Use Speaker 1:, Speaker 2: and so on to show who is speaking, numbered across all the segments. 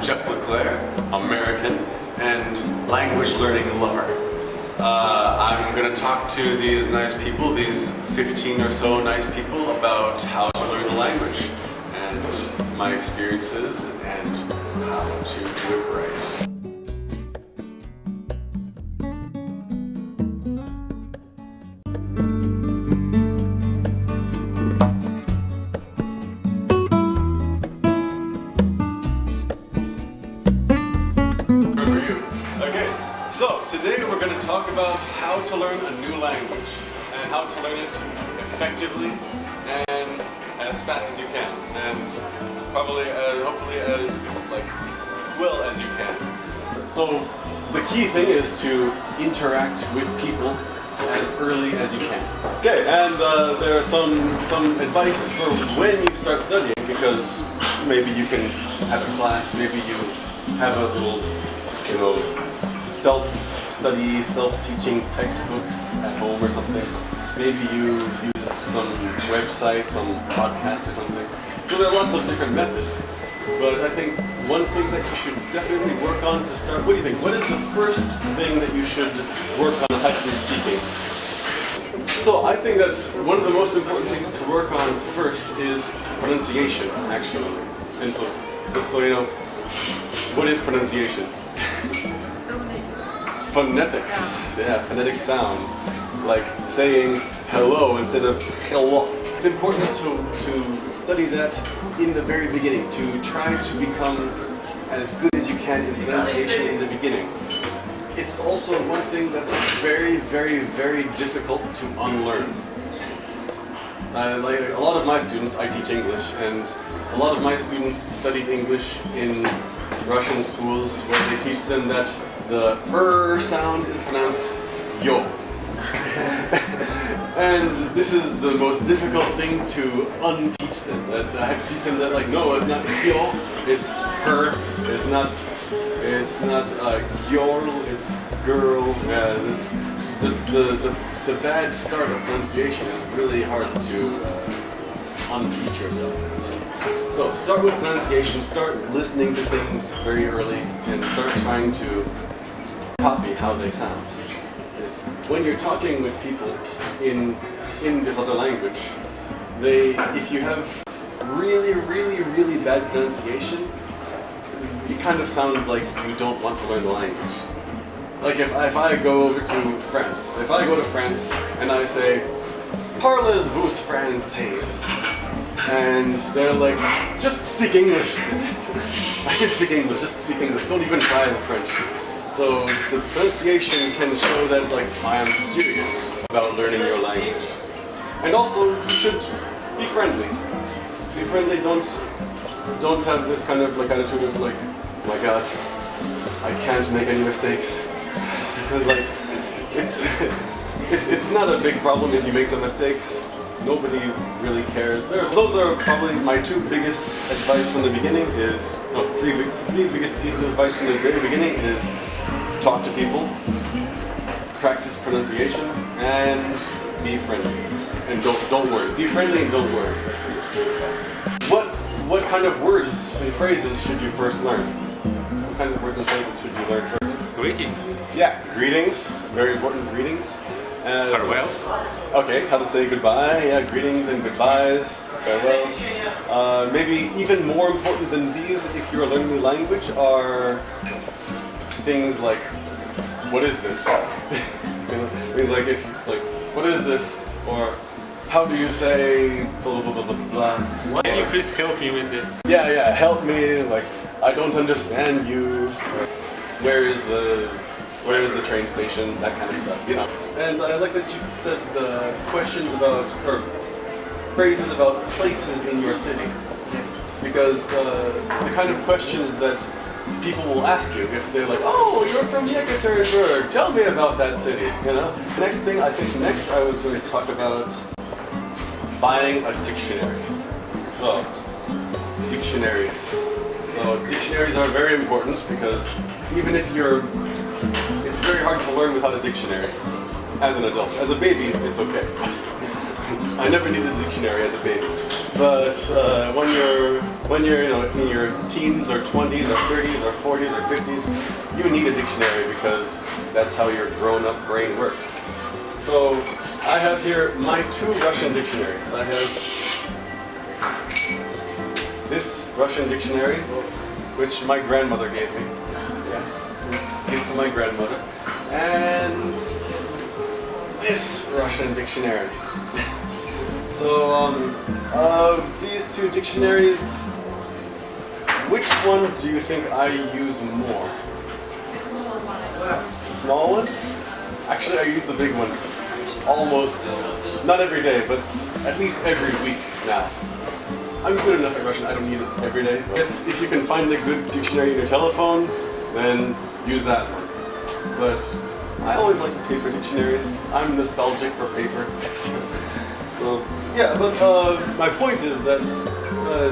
Speaker 1: I'm Jefri ЛеКлер, American and language learning lover. I'm going to talk to these nice people, these 15 or so nice people, about how to learn the language and my experiences and how to do it right. So, today we're going to talk about how to learn a new language and how to learn it effectively and as fast as you can, and probably hopefully as well as you can. So the key thing is to interact with people as early as you can. Okay, and there are some advice for when you start studying, because maybe you can have a class, maybe you have a little, self-study, self-teaching textbook at home or something. Maybe you use some website, some podcast or something. So there are lots of different methods. But I think one thing that you should definitely work on to start, what do you think? What is the first thing that you should work on aside from speaking? So I think that one of the most important things to work on first is pronunciation, actually. And so, just so you know, what is pronunciation? Phonetics, yeah, phonetic sounds, like saying hello instead of hello. It's important to study that in the very beginning, to try to become as good as you can in pronunciation in the beginning. It's also one thing that's very, very, very difficult to unlearn. Like a lot of my students, I teach English, and a lot of my students studied English in Russian schools where they teach them that the er sound is pronounced yo. And this is the most difficult thing to unteach them. I have to teach them that, like, no, it's not yo, it's her. It's not yorl, it's girl. Yeah, this just the bad start of pronunciation is really hard to unteach yourself. So start with pronunciation, start listening to things very early, and start trying to copy how they sound. When you're talking with people in this other language, if you have really, really, really bad pronunciation, it kind of sounds like you don't want to learn the language. Like if I go over to France, if I go to France and I say, "Parlez-vous français?" and they're like, "Just speak English." I can speak English, just speak English, don't even try the French. So the pronunciation can show that, like, I am serious about learning your language. And also, you should be friendly. Be friendly, don't have this kind of attitude of like, oh my god, I can't make any mistakes. This is like, it's not a big problem if you make some mistakes. Nobody really cares. Those are probably my two biggest advice from the beginning three biggest pieces of advice from the very beginning is talk to people, practice pronunciation, and be friendly. And don't worry. Be friendly and don't worry. What kind of words and phrases should you first learn? What kind of words and phrases should you learn first?
Speaker 2: Greetings.
Speaker 1: Yeah, greetings. Very important, greetings.
Speaker 2: Farewells.
Speaker 1: Okay, how to say goodbye. Yeah, greetings and goodbyes. Farewells. Maybe even more important than these, if you're learning the language, are things like, what is this? Things like, what is this? Or how do you say blah blah blah blah blah?
Speaker 2: Can you please help me with this?
Speaker 1: Yeah, help me. Like, I don't understand you. Where is the train station? That kind of stuff, And I like that you said the questions about, or phrases about places in your city. Yes. Because the kind of questions that people will ask you if they're like, "Oh, you're from Yekaterinburg, tell me about that city," Next thing, I was going to talk about buying a dictionary. So, dictionaries. So, dictionaries are very important because even if it's very hard to learn without a dictionary as an adult. As a baby, it's okay. I never needed a dictionary as a baby, but when you're in your teens or 20s or 30s or 40s or 50s, you need a dictionary because that's how your grown-up brain works. So I have here my 2 Russian dictionaries. I have this Russian dictionary, which my grandmother gave me. It's a gift from my grandmother, and this Russian dictionary. So, of these 2 dictionaries, which one do you think I use more? The small one? Actually, I use the big one almost, not every day, but at least every week now. I'm good enough at Russian, I don't need it every day. I guess if you can find a good dictionary in your telephone, then use that one. But I always like paper dictionaries. I'm nostalgic for paper. So yeah, but my point is that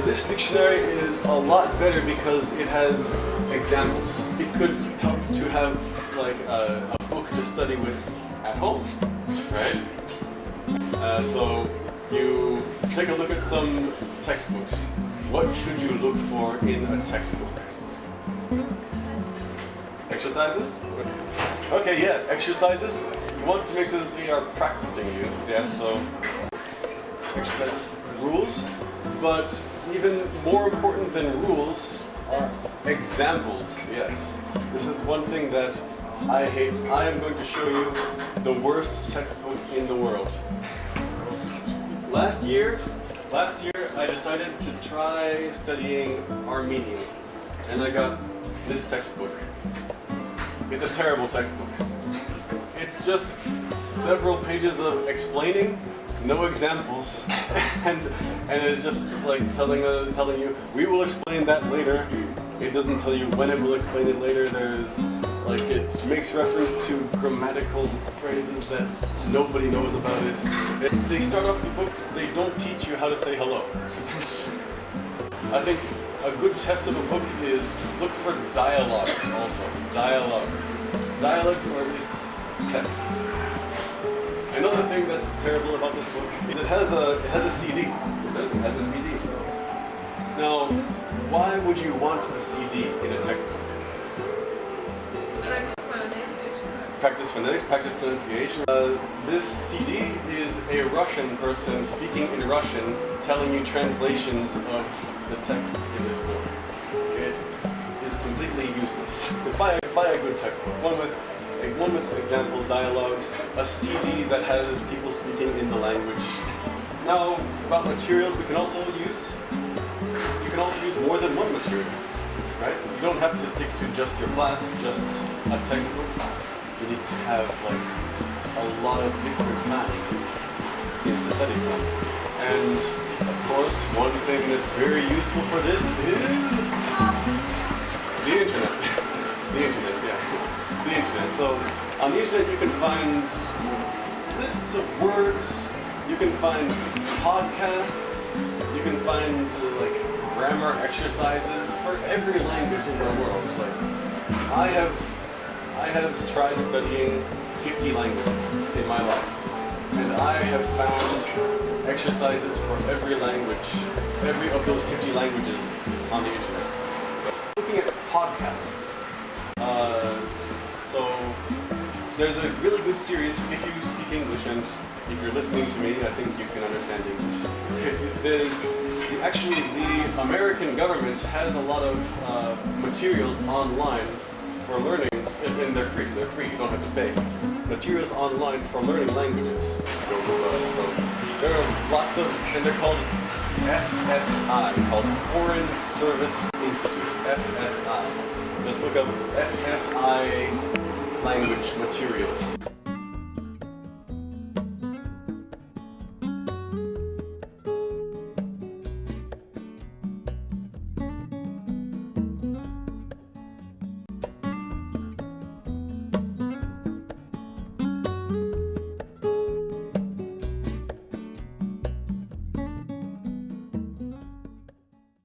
Speaker 1: this dictionary is a lot better because it has examples. It could help to have like a book to study with at home, right? So you take a look at some textbooks. What should you look for in a textbook? Exercises? Okay, yeah, exercises. You want to make sure that they are practicing you. Yeah, so exercises, rules. But even more important than rules are examples. Yes, this is one thing that I hate. I am going to show you the worst textbook in the world. Last year I decided to try studying Armenian, and I got this textbook. It's a terrible textbook. It's just several pages of explaining, no examples, and it's just like telling you, we will explain that later. It doesn't tell you when it will explain it later. There's like, it makes reference to grammatical phrases that nobody knows about. They start off the book, they don't teach you how to say hello. I think a good test of a book is look for dialogues also. Dialogues or at least texts. Another thing that's terrible about this book is it has a CD. It has a CD. Now, why would you want a CD in a textbook? Practice phonetics, practice pronunciation. This CD is a Russian person speaking in Russian, telling you translations of the texts in this book. It is completely useless. Buy a good textbook, one with examples, dialogues, a CD that has people speaking in the language. Now, about materials, you can also use more than one material, right? You don't have to stick to just your class, just a textbook. You need to have like a lot of different kinds of things to study from. And of course, one thing that's very useful for this is the internet. The internet, yeah. The internet. So on the internet you can find lists of words, you can find podcasts, you can find like grammar exercises for every language in the world. Like I have tried studying 50 languages in my life, and I have found exercises for every language, every of those 50 languages on the internet. So looking at podcasts, so there's a really good series if you speak English, and if you're listening to me, I think you can understand English. Actually, the American government has a lot of materials online for learning, and they're free, you don't have to pay. Materials online for learning languages. So there are lots of, and they're called FSI, called Foreign Service Institute, FSI. Just look up FSI language materials.